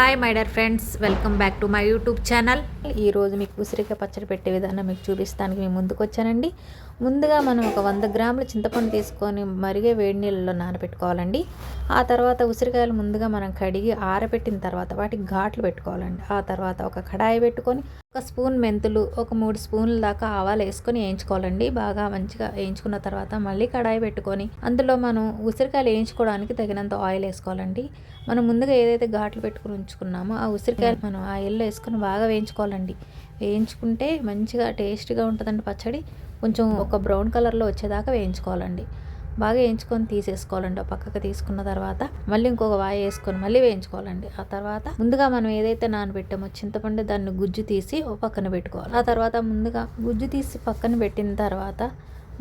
Hi my dear friends, welcome back to my YouTube channel. ఈరోజు మీకు ఉసిరికాయ పచ్చడి పెట్టే విధానం మీకు చూపిస్తానికి మేము ముందుకు వచ్చానండి. ముందుగా మనం ఒక 100 గ్రాముల చింతపండు తీసుకొని మరిగే వేడి నీళ్ళలో నానబెట్టుకోవాలండి. ఆ తర్వాత ఉసిరికాయలు ముందుగా మనం కడిగి ఆరబెట్టిన తర్వాత వాటికి ఘాట్లు పెట్టుకోవాలండి. ఆ తర్వాత ఒక కడాయి పెట్టుకొని ఒక స్పూన్ మెంతులు, ఒక 3 స్పూన్ల దాకా ఆవాలు వేసుకొని వేయించుకోవాలండి. బాగా మంచిగా వేయించుకున్న తర్వాత మళ్ళీ కడాయి పెట్టుకొని అందులో మనం ఉసిరికాయలు వేయించుకోవడానికి తగినంత ఆయిల్ వేసుకోవాలండి. మనం ముందుగా ఏదైతే ఘాట్లు పెట్టుకుని ఉంచుకున్నామో ఆ ఉసిరికాయలు మనం ఆయిల్లో వేసుకొని బాగా వేయించుకోవాలండి. వేయించుకుంటే మంచిగా టేస్ట్గా ఉంటుందండి పచ్చడి. కొంచెం ఒక బ్రౌన్ కలర్లో వచ్చేదాకా వేయించుకోవాలండి. బాగా వేయించుకొని తీసేసుకోవాలండి. పక్కకు తీసుకున్న తర్వాత మళ్ళీ ఇంకొక వాయి వేసుకొని మళ్ళీ వేయించుకోవాలండి. ఆ తర్వాత ముందుగా మనం ఏదైతే నానబెట్టామో చింతపండు దాన్ని గుజ్జు తీసి ఓ పక్కన పెట్టుకోవాలి. ఆ తర్వాత ముందుగా గుజ్జు తీసి పక్కన పెట్టిన తర్వాత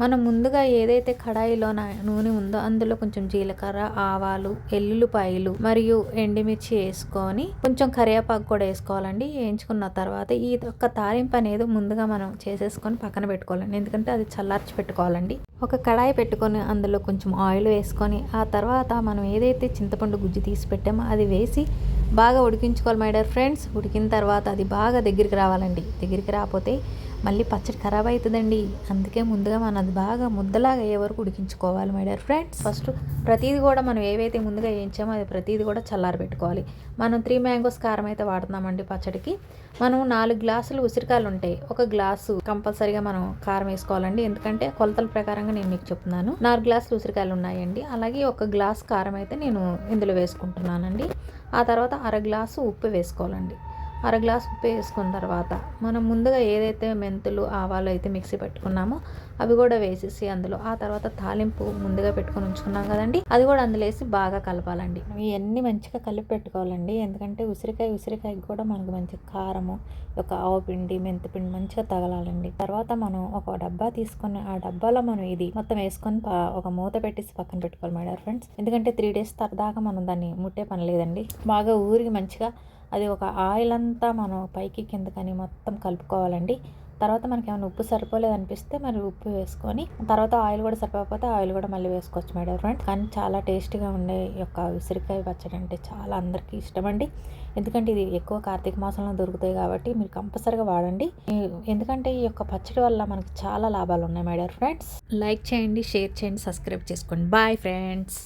మనం ముందుగా ఏదైతే కడాయిలో నూనె ఉందో అందులో కొంచెం జీలకర్ర, ఆవాలు, ఎల్లుల్లిపాయలు మరియు ఎండుమిర్చి వేసుకొని కొంచెం కరివేపాకు కూడా వేసుకోవాలండి. వేయించుకున్న తర్వాత ఈ యొక్క తాలింపు అనేది ముందుగా మనం చేసేసుకొని పక్కన పెట్టుకోవాలండి. ఎందుకంటే అది చల్లార్చి పెట్టుకోవాలండి. ఒక కడాయి పెట్టుకొని అందులో కొంచెం ఆయిల్ వేసుకొని ఆ తర్వాత మనం ఏదైతే చింతపండు గుజ్జు తీసి పెట్టామో అది వేసి బాగా ఉడికించుకోవాలి మై డియర్ ఫ్రెండ్స్. ఉడికిన తర్వాత అది బాగా దగ్గరికి రావాలండి. దగ్గరికి రాకపోతే మళ్ళీ పచ్చడి ఖరాబ్ అవుతుందండి. అందుకే ముందుగా మనం అది బాగా ముద్దలాగా అయ్యే వరకు ఉడికించుకోవాలి మై డియర్ ఫ్రెండ్స్. ఫస్ట్ ప్రతిదీ కూడా మనం ఏవైతే ముందుగా వేయించామో అది ప్రతిదీ కూడా చల్లారబెట్టుకోవాలి. మనం 3 మ్యాంగోస్ కారం అయితే వాడుతున్నామండి పచ్చడికి. మనం 4 గ్లాసులు ఉసిరికాయలు ఉంటాయి, ఒక గ్లాసు కంపల్సరీగా మనం కారం వేసుకోవాలండి. ఎందుకంటే కొలతల ప్రకారంగా నేను మీకు చెప్తున్నాను. 4 గ్లాసులు ఉసిరికాయలు ఉన్నాయండి. అలాగే ఒక గ్లాస్ కారం అయితే నేను ఇందులో వేసుకుంటున్నానండి. ఆ తర్వాత అర గ్లాసు ఉప్పు వేసుకోవాలండి. అర గ్లాస్ ఉప్పు వేసుకున్న తర్వాత మనం ముందుగా ఏదైతే మెంతులు, ఆవాలు అయితే మిక్సీ పెట్టుకున్నామో అవి కూడా వేసేసి అందులో ఆ తర్వాత తాలింపు ముందుగా పెట్టుకొని ఉంచుకున్నాం కదండి, అది కూడా అందులో వేసి బాగా కలపాలండి. ఇవన్నీ మంచిగా కలిపి పెట్టుకోవాలండి. ఎందుకంటే ఉసిరికాయకి కూడా మనకు మంచి కారము, ఒక ఆవపిండి, మెంతిపిండి మంచిగా తగలాలండి. తర్వాత మనం ఒక డబ్బా తీసుకొని ఆ డబ్బాలో మనం ఇది మొత్తం వేసుకొని ఒక మూత పెట్టేసి పక్కన పెట్టుకోవాలి మై డియర్ ఫ్రెండ్స్. ఎందుకంటే 3 days దాకా మనం దాన్ని ముట్టే పని లేదండి. బాగా ఊరికి మంచిగా అది ఒక ఆయిల్ అంతా మనం పైకి కిందకని మొత్తం కలుపుకోవాలండి. తర్వాత మనకి ఏమైనా ఉప్పు సరిపోలేదు అనిపిస్తే మరి ఉప్పు వేసుకొని తర్వాత ఆయిల్ కూడా సరిపోకపోతే ఆయిల్ కూడా మళ్ళీ వేసుకోవచ్చు మై డియర్ ఫ్రెండ్స్. కానీ చాలా టేస్టీగా ఉండే ఈ యొక్క ఉసిరికాయ పచ్చడి అంటే చాలా అందరికీ ఇష్టమండి. ఎందుకంటే ఇది ఎక్కువ కార్తీక మాసంలో దొరుకుతాయి కాబట్టి మీరు కంపల్సరీగా వాడండి. ఎందుకంటే ఈ యొక్క పచ్చడి వల్ల మనకి చాలా లాభాలు ఉన్నాయి మై డియర్ ఫ్రెండ్స్. లైక్ చేయండి, షేర్ చేయండి, సబ్స్క్రైబ్ చేసుకోండి. Bye friends.